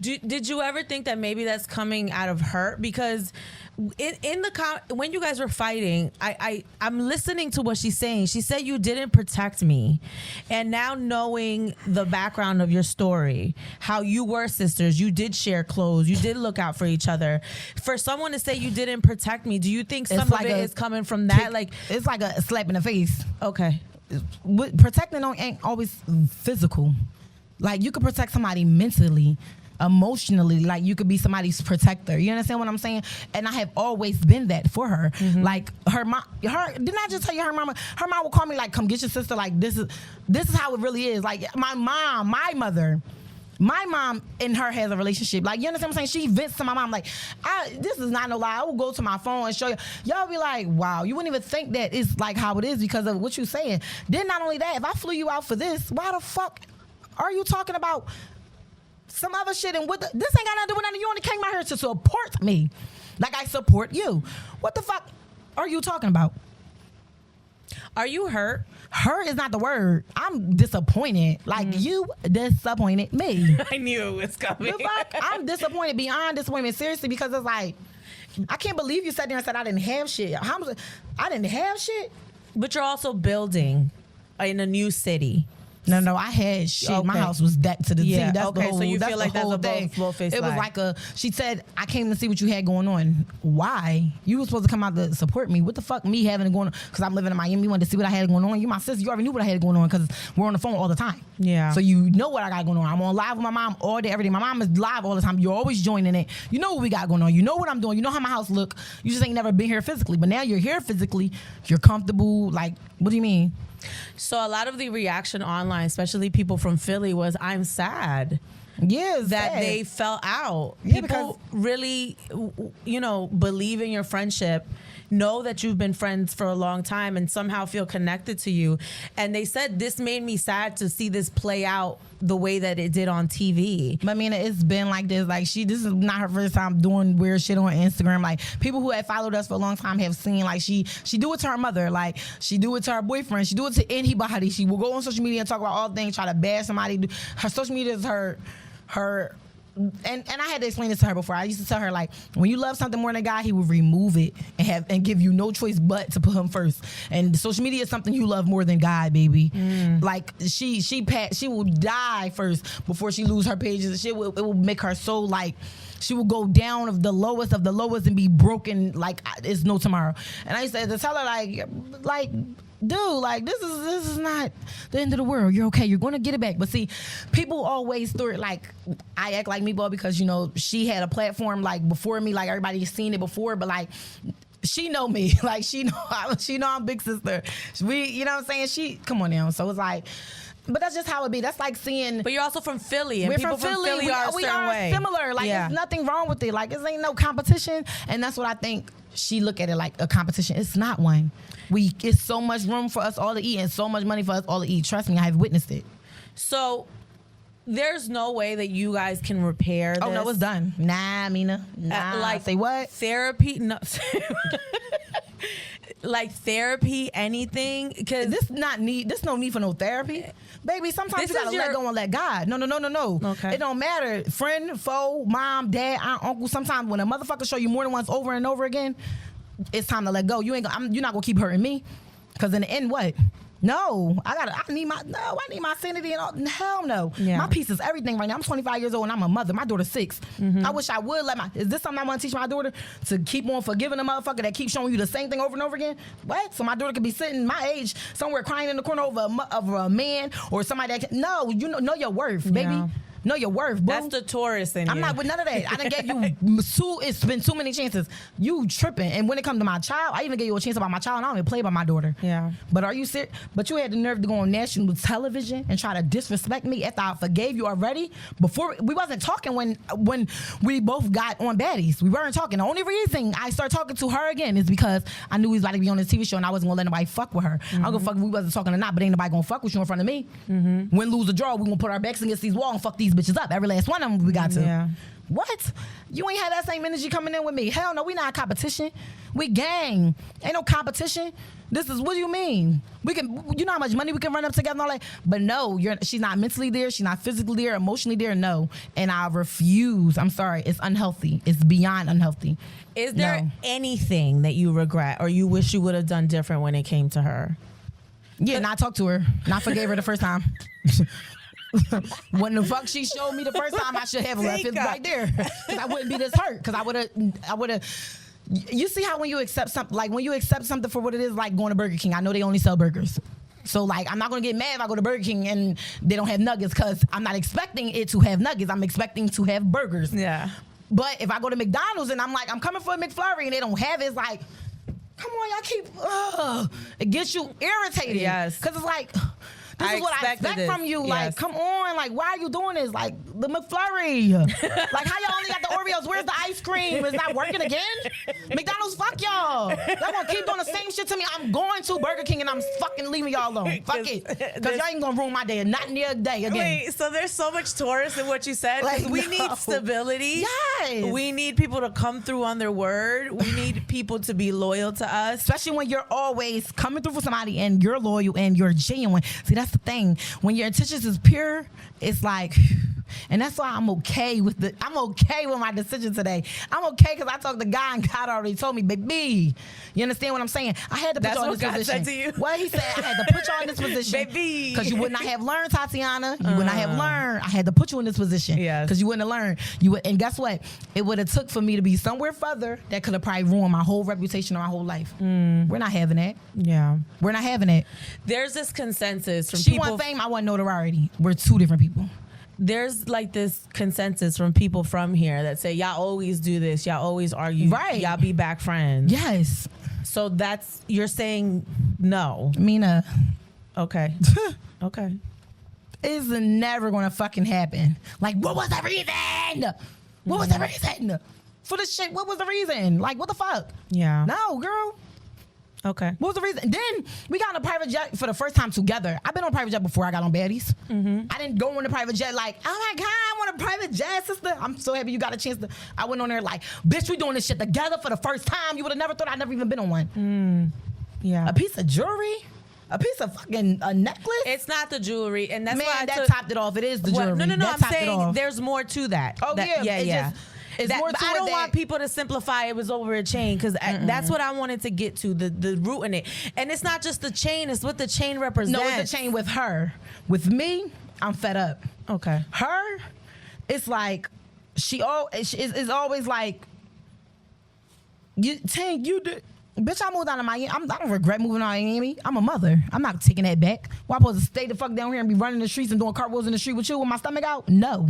Did you ever think that maybe that's coming out of hurt? Because when you guys were fighting, I'm listening to what she's saying. She said you didn't protect me, and now knowing the background of your story, how you were sisters, you did share clothes, you did look out for each other. For someone to say you didn't protect me, do you think some of it is coming from that? Like it's like a slap in the face. Okay, protecting ain't always physical. Like you could protect somebody mentally, emotionally, like you could be somebody's protector. You understand what I'm saying? And I have always been that for her. Like her mom, didn't I just tell you her mom would call me like, come get your sister. Like this is how it really is. Like my mom and her has a relationship. Like, you understand what I'm saying? She vents to my mom like, this is not no lie. I will go to my phone and show you. Y'all be like, wow, you wouldn't even think that it's like how it is because of what you're saying. Then not only that, if I flew you out for this, why the fuck are you talking about some other shit? And this ain't got nothing to do with nothing. You only came out here to support me. Like I support you. What the fuck are you talking about? Are you hurt? Hurt is not the word. I'm disappointed. Like you disappointed me. I knew it was coming. The fuck? I'm disappointed beyond disappointment. Seriously, because it's like, I can't believe you sat there and said I didn't have shit. I didn't have shit? But you're also building in a new city. No, I had shit. Okay. My house was decked to the T. That's okay, the whole, so you that's feel like the whole that's a both-faced It was lie. like she said, I came to see what you had going on. Why? You were supposed to come out to support me. What the fuck me having it going on? Because I'm living in Miami. You wanted to see what I had going on. You my sister. You already knew what I had going on because we're on the phone all the time. Yeah. So you know what I got going on. I'm on live with my mom all day, every day. My mom is live all the time. You're always joining it. You know what we got going on. You know what I'm doing. You know how my house look. You just ain't never been here physically. But now you're here physically. You're comfortable. Like, what do you mean? So a lot of the reaction online, especially people from Philly, was I'm sad. Yes, that they fell out. Yeah, People really, believe in your friendship, know that you've been friends for a long time, and somehow feel connected to you. And they said this made me sad to see this play out the way that it did on TV. But I mean, it's been like this. Like this is not her first time doing weird shit on Instagram. Like people who have followed us for a long time have seen like she do it to her mother. Like she do it to her boyfriend. She do it to anybody. She will go on social media and talk about all things, try to bash somebody. Her social media is her. And I had to explain this to her before. I used to tell her, like, when you love something more than a guy, he will remove it and give you no choice but to put him first. And social media is something you love more than God, baby. Like she will die first before she lose her pages. It will make her so like. She will go down of the lowest and be broken like it's no tomorrow. And I used to tell her like dude, like this is not the end of the world. You're okay. You're gonna get it back. But see, people always thought like I act like meatball because she had a platform like before me, like everybody's seen it before, but like she know me, like she know I'm big sister. You know what I'm saying? She come on now. So it's like. But that's just how it be. That's like seeing. But you're also from Philly, and we're people from Philly are a we certain are way. Similar. Like there's nothing wrong with it. Like it ain't no competition, and that's what I think. She look at it like a competition. It's not one. It's so much room for us all to eat, and so much money for us all to eat. Trust me, I have witnessed it. So there's no way that you guys can repair this. Oh no, it's done. Nah, Mina. Nah. Like say what? Therapy? No. Like therapy, anything? Because there's no need for no therapy. Baby, sometimes you gotta let go and let God. No. Okay. It don't matter. Friend, foe, mom, dad, aunt, uncle. Sometimes when a motherfucker show you more than once over and over again, it's time to let go. You're not gonna keep hurting me. Cause in the end, what? No, I need my sanity and all. Hell no. Yeah. My peace is everything right now. I'm 25 years old and I'm a mother. My daughter's 6. I wish I would is this something I want to teach my daughter? To keep on forgiving a motherfucker that keeps showing you the same thing over and over again? What? So my daughter could be sitting my age somewhere crying in the corner over a man or somebody that no, you know your worth, baby. Yeah. Know your worth, boo. That's the Taurus in you. I'm not with none of that. I done gave you it's been too many chances. You tripping. And when it comes to my child, I even gave you a chance about my child and I don't even play about my daughter. Yeah. But are you serious? But you had the nerve to go on national television and try to disrespect me after I forgave you already? Before we wasn't talking when we both got on Baddies. We weren't talking. The only reason I started talking to her again is because I knew he was about to be on this TV show and I wasn't gonna let nobody fuck with her. I don't give a fuck if we wasn't talking or not, but ain't nobody gonna fuck with you in front of me. Win, lose, or draw, we gonna put our backs against these walls and fuck these bitches up. Every last one of them we got to. Yeah. What? You ain't had that same energy coming in with me. Hell no, we not a competition. We gang. Ain't no competition. This is, what do you mean? We can, you know how much money we can run up together and all that? But no, she's not mentally there. She's not physically there, emotionally there. No. And I refuse. I'm sorry. It's unhealthy. It's beyond unhealthy. Is there anything that you regret or you wish you would have done different when it came to her? Yeah, not talk to her. Not forgave her the first time. When the fuck she showed me the first time, I should have left it right there. Because I wouldn't be this hurt. Because I would have. You see how when you accept something for what it is, like going to Burger King, I know they only sell burgers. So like, I'm not gonna get mad if I go to Burger King and they don't have nuggets, because I'm not expecting it to have nuggets. I'm expecting to have burgers. Yeah. But if I go to McDonald's and I'm like, I'm coming for a McFlurry and they don't have it, it's like, come on, y'all keep. It gets you irritated. Yes. Because it's like, this is what I expect from you. Yes. Like, come on. Like, why are you doing this? Like, the McFlurry. Like, how y'all only got the Oreos? Where's the ice cream? It's not working again? McDonald's, fuck y'all. Y'all gonna keep doing the same shit to me. I'm going to Burger King and I'm fucking leaving y'all alone. Fuck it. Because y'all ain't gonna ruin my day. Not near a day again. Wait, so there's so much Taurus in what you said? Like, we need stability. Yes. We need people to come through on their word. We need people to be loyal to us. Especially when you're always coming through for somebody and you're loyal and you're genuine. See, that's the thing. When your intentions is pure, it's like, and that's why I'm okay with my decision today. I'm okay because I talked to God and God already told me, baby, you understand what I'm saying? I had to put you in this position. Said to you. What he said, I had to put you in this position. Baby. Because you would not have learned, Tatiana. You would not have learned. I had to put you in this position. Yes. Because you wouldn't have learned. And guess what? It would have took for me to be somewhere further that could have probably ruined my whole reputation or my whole life. We're not having that. Yeah. We're not having it. There's this consensus from She people. want fame, I want notoriety. We're two different people. There's like this consensus from people from here that say, y'all always do this. Y'all always argue. Right. Y'all be back friends. Yes. So you're saying no. Mina. Okay. Okay. is never gonna fucking happen. Like, what was the reason? What was the reason? For the shit, what was the reason? Like, what the fuck? Yeah. No, girl. Okay. What was the reason? Then we got on a private jet for the first time together. I've been on a private jet before I got on Baddies. I didn't go on a private jet like, oh my God, I want a private jet, sister. I'm so happy you got a chance to. I went on there like, bitch, we doing this shit together for the first time. You would have never thought I'd never even been on one. Yeah. A piece of jewelry? A piece of fucking a necklace? It's not the jewelry, and that's Man, why that topped it off. It is the jewelry. No. That I'm topped it saying off. there's more to that. Oh, Yeah. It's more But to I don't it want people to simplify it was over a chain, because that's what I wanted to get to, the root in it. And it's not just the chain, it's what the chain represents. No, it's the chain with her. With me, I'm fed up. Okay. Her, it's like, it's always like, Tank, you did. Bitch, I moved out of Miami. I don't regret moving out of Miami. I'm a mother. I'm not taking that back. Why am I supposed to stay the fuck down here and be running the streets and doing cartwheels in the street with you with my stomach out? No,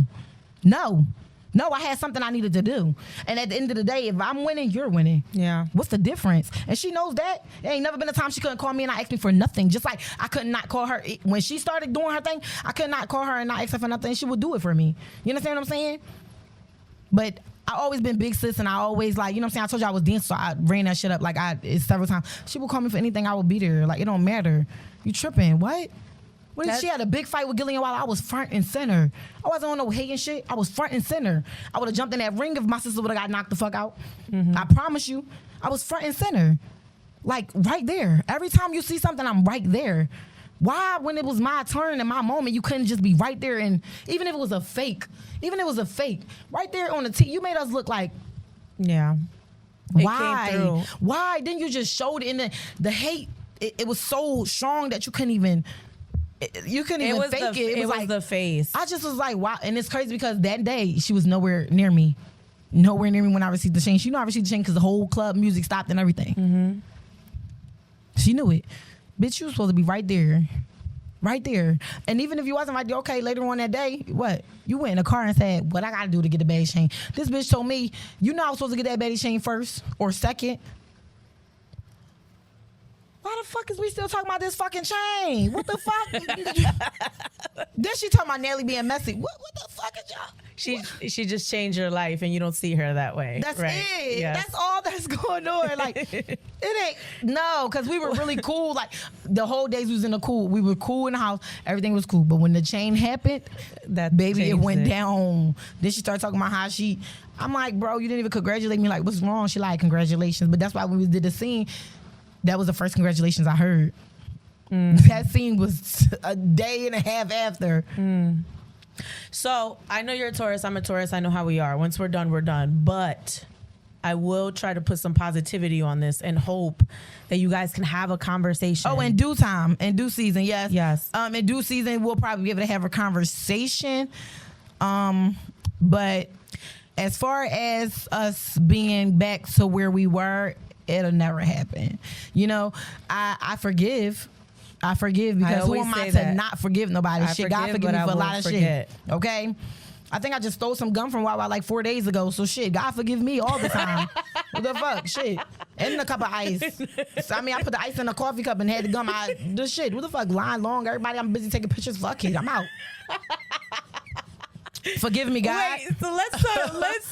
I had something I needed to do. And at the end of the day, if I'm winning, you're winning. Yeah. What's the difference? And she knows that. There ain't never been a time she couldn't call me and not ask me for nothing. Just like I could not call her. When she started doing her thing, I could not call her and not ask her for nothing. She would do it for me. You understand what I'm saying? But I always been big sis, and I always like, you know what I'm saying? I told you I was dancing, so I ran that shit up like it's several times. She would call me for anything, I would be there. Like, it don't matter. You tripping. What? She had a big fight with Gillian while I was front and center. I wasn't on no hating shit. I was front and center. I would have jumped in that ring if my sister would have got knocked the fuck out. I promise you. I was front and center. Like, right there. Every time you see something, I'm right there. Why, when it was my turn and my moment, you couldn't just be right there? And even if it was a fake, right there on the tee, you made us look like, yeah. Why? Why? Then you just showed it in the hate. It was so strong that you couldn't even. You couldn't even fake it. It was like the face. I just was like, wow. And it's crazy because that day she was nowhere near me. Nowhere near me when I received the chain. She knew I received the chain because the whole club music stopped and everything. She knew it. Bitch, you was supposed to be right there. Right there. And even if you wasn't right there, okay, later on that day, what? You went in the car and said, what I got to do to get the Baddies chain? This bitch told me, you know I was supposed to get that Baddies chain first or second. Why the fuck is we still talking about this fucking chain? What the fuck? Then she talking about Nelly being messy. What the fuck is y'all? She just changed your life and you don't see her that way. That's right? it. Yes. That's all that's going on. Like, it ain't, no, because we were really cool. Like, the whole days we was in the cool. We were cool in the house. Everything was cool. But when the chain happened, that baby, it went down. Then she started talking about how I'm like, bro, you didn't even congratulate me. Like, what's wrong? She like, congratulations. But that's why when we did the scene, that was the first congratulations I heard. That scene was a day and a half after. So I know you're a Taurus. I'm a Taurus. I know how we are. Once we're done, we're done. But I will try to put some positivity on this and hope that you guys can have a conversation. Oh, in due time, in due season, yes. Yes. In due season, we'll probably be able to have a conversation. But as far as us being back to where we were, it'll never happen. You know, I forgive. I forgive because who am I to not forgive nobody? Shit, God forgive me for a lot of shit. Okay? I think I just stole some gum from Wawa like 4 days ago. So shit, God forgive me all the time. What the fuck? Shit. And a cup of ice. So, I mean, I put the ice in a coffee cup and had the gum. The shit. What the fuck? Line long. Everybody, I'm busy taking pictures. Fuck it. I'm out. Forgive me, God. Wait, so let's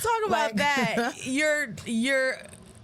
talk about that. You're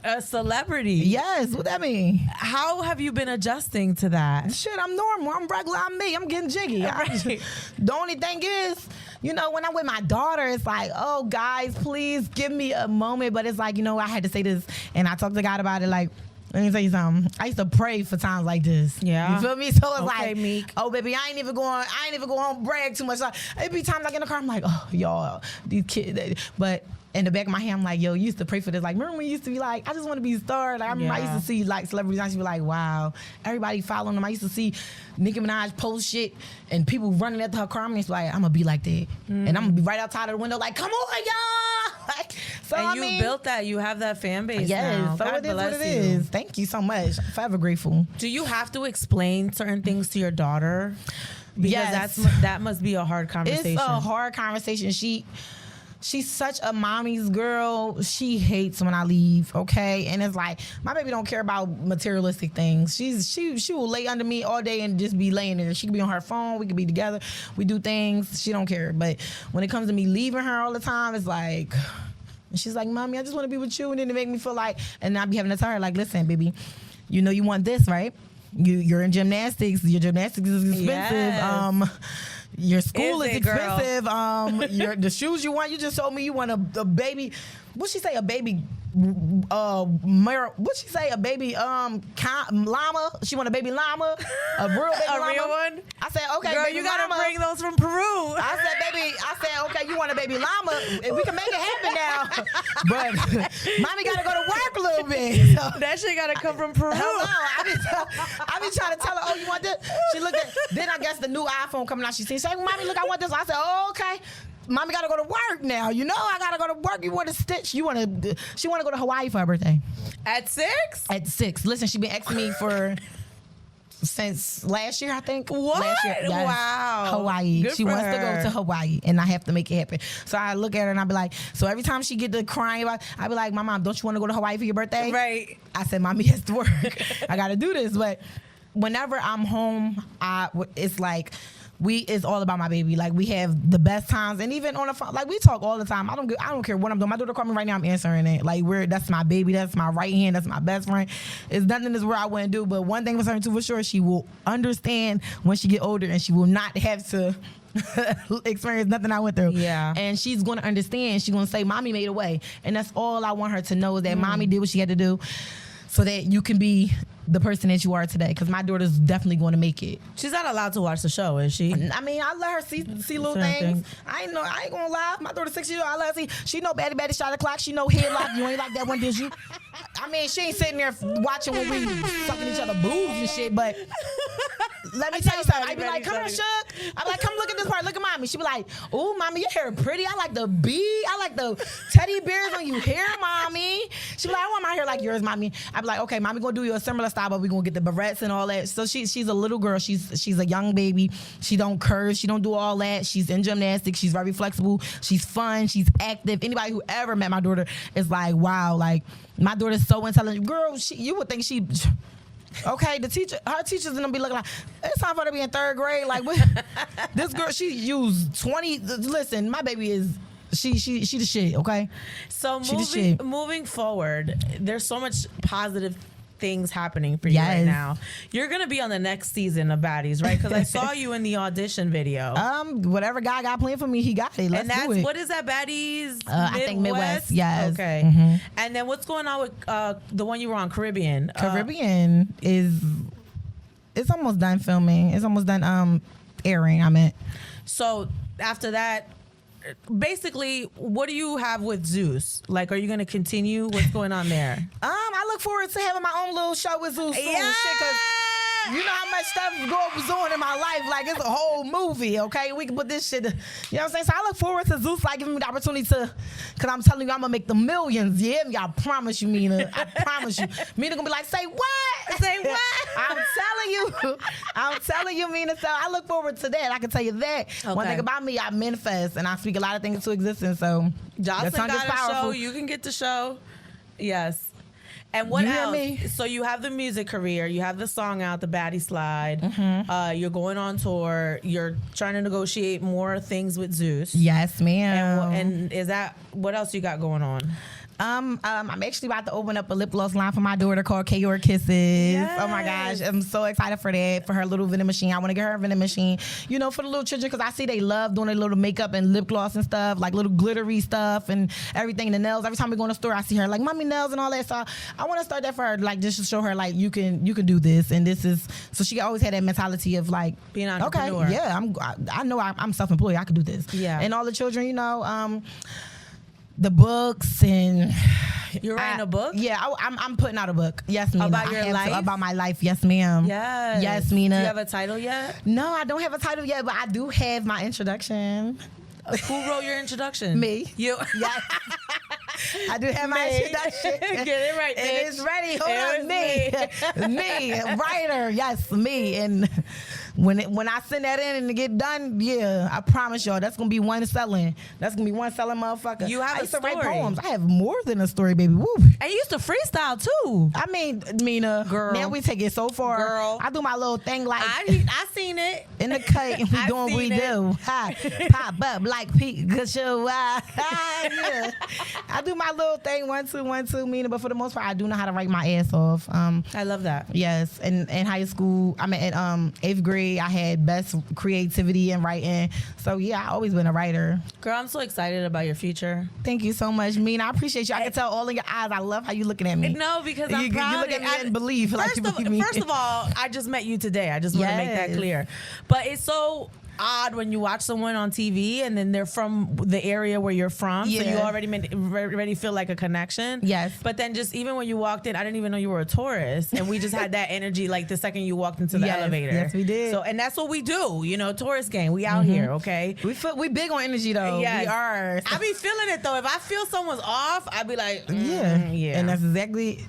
a celebrity. Yes, what that mean? How have you been adjusting to that? Shit, I'm normal. I'm regular. I'm me. I'm getting jiggy. The only thing is, you know, when I'm with my daughter, it's like, oh, guys, please give me a moment. But it's like, you know, I had to say this, and I talked to God about it. Like, let me tell you something. I used to pray for times like this. Yeah. You feel me? So it's like, Meek. oh, baby, I ain't even going to brag too much. Like, it be times like in the car, I'm like, oh, y'all, these kids. But in the back of my head, I'm like, yo, you used to pray for this. Like, remember when you used to be like, I just want to be a star. Like, I used to see like celebrities. I used to be like, wow, everybody following them. I used to see Nicki Minaj post shit and people running after her car. I'm just like, I'm gonna be like that, and I'm gonna be right outside of the window, like, come on, y'all. Like, so and I you mean, built that. You have that fan base. yes, now. so God it is what bless it you. is. Thank you so much. I'm forever grateful. Do you have to explain certain things to your daughter? Because Yes. that must be a hard conversation. It's a hard conversation. she's such a mommy's girl. She hates when I leave, okay? And it's like, my baby don't care about materialistic things. She will lay under me all day and just be laying there. She could be on her phone. We could be together. We do things. She don't care. But when it comes to me leaving her all the time, it's like... And she's like, Mommy, I just want to be with you. And then it make me feel like... And I be having to tell her, like, listen, baby, you know you want this, right? You're in gymnastics. Your gymnastics is expensive. Yes. Your school is girl? expensive. The shoes you want. You just told me you want a baby. What'd she say? A baby. What'd she say? A baby llama. She want a baby llama. A real baby llama. A real one. I said, okay, Girl, baby you gotta llama. bring those from Peru. I said, okay, you want a baby llama? We can make it happen now. But mommy gotta go to work a little bit. So, That shit gotta come from Peru. hello. I be trying to tell her, oh, you want this? She looked at, then I guess the new iPhone coming out, she said, Mommy, look, I want this. I said, oh, okay. Mommy gotta go to work now. You know I gotta go to work. You want to stitch? She want to go to Hawaii for her birthday. At 6? At 6. Listen, she been asking me since last year, I think. What? Last year, yes. Wow. Hawaii. Good She for wants to her. go to Hawaii, and I have to make it happen. So I look at her and I be like, so every time she get to crying about, I be like, my mom, don't you want to go to Hawaii for your birthday? Right. I said, Mommy has to work. I got to do this. But whenever I'm home, it's like, it's all about my baby. Like, we have the best times, and even on the phone, like, we talk all the time. I don't care what I'm doing. My daughter called me right now. I'm answering it. Like, that's my baby. That's my right hand. That's my best friend. It's nothing in this world I wouldn't do. But one thing for certain, too, for sure, she will understand when she get older, and she will not have to experience nothing I went through. Yeah. And she's going to understand. She's going to say, Mommy made a way. And that's all I want her to know, is that Mommy did what she had to do so that you can be the person that you are today. Because my daughter's definitely going to make it. She's not allowed to watch the show, is she? I mean, I let her see little Certain things. things. I ain't gonna lie. My daughter's 6 years old. I let her see. She know Baddy shot o'clock. She know headlock. You ain't like that one, did you? I mean, she ain't sitting there watching when we sucking each other boobs and shit. But let me tell you something. I be like, come here, Shook. I be like, come look at this part. Look at Mommy. She be like, ooh, Mommy, your hair pretty. I like the bee. I like the teddy bears on your hair, Mommy. She be like, I want my hair like yours, Mommy. I be like, okay, Mommy gonna do you a similar style, but we gonna get the barrettes and all that. So she's a little girl. She's a young baby. She don't curse. She don't do all that. She's in gymnastics. She's very flexible. She's fun. She's active. Anybody who ever met my daughter is like, wow, my daughter's so intelligent. Girl, you would think she... Okay, her teachers gonna be looking like, it's time for her to be in 3rd grade. Like, what? This girl, she used 20. Listen, my baby is, she the shit. Okay. So She moving forward, there's so much positive things happening for you right Yes. now. You're gonna be on the next season of Baddies, right? Because I saw you in the audition video. Whatever guy got planned for me, he got it. Let's do it. What is that, Baddies? I think Midwest. Yes. Okay. Mm-hmm. And then what's going on with the one you were on, Caribbean? Caribbean it's almost done filming. It's almost done airing. I meant. So after that, basically, what do you have with Zeus? Like, are you going to continue? What's going on there? I look forward to having my own little show with Zeus soon. Shit, 'cause you know how much stuff goes on in my life. Like, it's a whole movie, okay? We can put this shit, you know what I'm saying? So I look forward to Zeus, like, giving me the opportunity to, because I'm telling you, I'm going to make the millions. Yeah, I promise you, Mina. I promise you. Mina going to be like, say what? Say what? I'm telling you, Mina. So I look forward to that. I can tell you that. One Okay. thing about me, I manifest, and I speak a lot of things into existence. So Jocelyn that tongue is got a powerful. show. You can get the show. Yes. And what You hear else? me? So you have the music career. You have the song out, the Baddie Slide. Mm-hmm. You're going on tour. You're trying to negotiate more things with Zeus. Yes, ma'am. And is that what else you got going on? I'm actually about to open up a lip gloss line for my daughter called K.O.R. Kisses. Oh my gosh, I'm so excited for that, for her little vending machine. I want to get her a vending machine, you know, for the little children, because I see they love doing their little makeup and lip gloss and stuff, like little glittery stuff and everything. The nails. Every time we go in the store, I see her like, Mommy, nails and all that. So I want to start that for her, like, just to show her, like, you can do this, and this is, so she always had that mentality of like, being an entrepreneur. Okay, yeah, I know I'm self-employed. I can do this. Yeah. And all the children, you know, the books, and You're writing a book? Yeah, I'm putting out a book. Yes, Mina. About your life? About my life. Yes, ma'am. Yes. Yes, Mina. Do you have a title yet? No, I don't have a title yet, but I do have my introduction. Who wrote your introduction? Me. You. Yes. I do have my shit. That shit. Get it right, bitch. It is ready. Hold on, me, writer. Yes, me. And when I send that in and it get done, yeah, I promise y'all that's gonna be one selling. That's gonna be one selling motherfucker. You have I a used to story. write poems. I have more than a story, baby. Woo. And you used to freestyle too. I mean, Mina, Girl. now we take it so far. Girl. I do my little thing like I seen it. in the cut and we I doing what we seen it. do. Ha, pop up like Pete. Good show. Yeah. I do my little thing 1 2 1 2 Mina, but for the most part, I do know how to write my ass off. I love that. Yes, in high school, I mean, at 8th grade, I had best creativity and writing. So yeah, I always been a writer. Girl, I'm so excited about your future. Thank you so much, Mina. I appreciate you. I can tell all in your eyes. I love how you looking at me. No, because I'm you proud. You look at me and believe. First of all, I just met you today. I just want to make that clear. But it's so odd when you watch someone on TV and then they're from the area where you're from, so you already feel like a connection. Yes. But then just even when you walked in, I didn't even know you were a tourist, and we just had that energy like the second you walked into the elevator. Yes, we did. So and that's what we do, tourist gang. We out here, okay? We big on energy though. Yes. We are. I be feeling it though. If I feel someone's off, I be like, yeah. And that's exactly.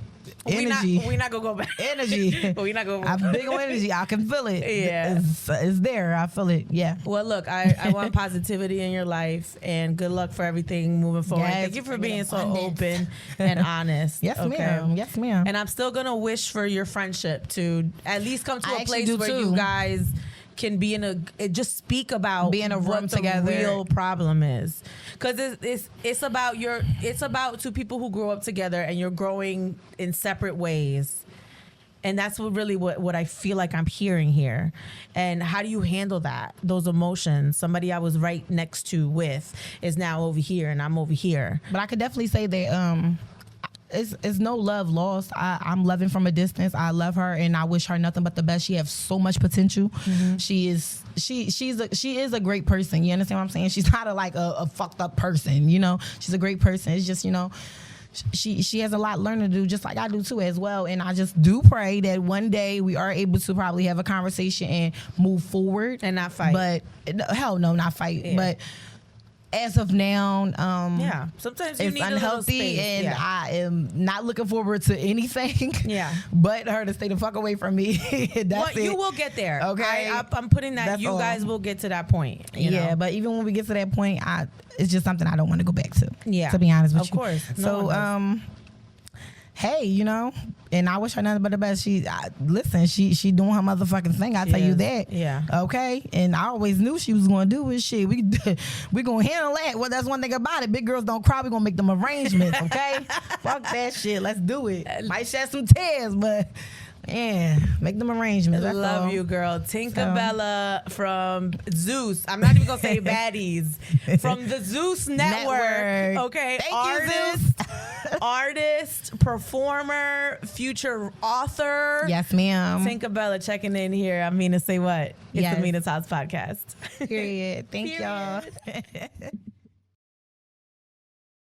Energy. We not gonna go back. Energy. We not gonna. I'm big on energy. I can feel it. Yeah. It's there. I feel it. Yeah. Well, look, I want positivity in your life and good luck for everything moving forward. Yes, Thank you for being so open and honest. Yes, ma'am. Yes, ma'am. And I'm still gonna wish for your friendship to at least come to a place where too. you guys can be just speak about be in a room what together. The real problem is, because it's about two people who grow up together and you're growing in separate ways, and that's what I feel like I'm hearing here. And how do you handle those emotions? Somebody I was right next to with is now over here and I'm over here. But I could definitely say that it's no love lost. I'm loving from a distance. I love her and I wish her nothing but the best. She has so much potential. Mm-hmm. She is a great person. You understand what I'm saying? She's not a fucked up person. She's a great person. It's just she has a lot learning to do, just like I do too as well. And I just do pray that one day we are able to probably have a conversation and move forward and not fight. But hell no, not fight. Yeah. But as of now, sometimes you it's need unhealthy, a little space. and I am not looking forward to anything. Yeah, but her to stay the fuck away from me. That's it. You will get there. Okay, I'm putting that. That's you all. Guys will get to that point. Yeah, but even when we get to that point, it's just something I don't want to go back to. Yeah, to be honest with you. Of course. So, hey, and I wish her nothing but the best. She doing her motherfucking thing. I tell you that. Yeah. Okay. And I always knew she was going to do this shit. We gonna handle that. Well, that's one thing about it. Big girls don't cry. We gonna make them arrangements. Okay. Fuck that shit. Let's do it. Might shed some tears, but. Yeah, make them arrangements. That's Love all. you, girl. Tinkaabellaaa from Zeus. I'm not even gonna say Baddies. From the Zeus Network. Okay. Thank you, Zeus. Artist, performer, future author. Yes, ma'am. Tinkaabellaaa checking in here. I'm Mina SayWhat. It's Yes. the Mina Talks podcast. Period. Thank y'all.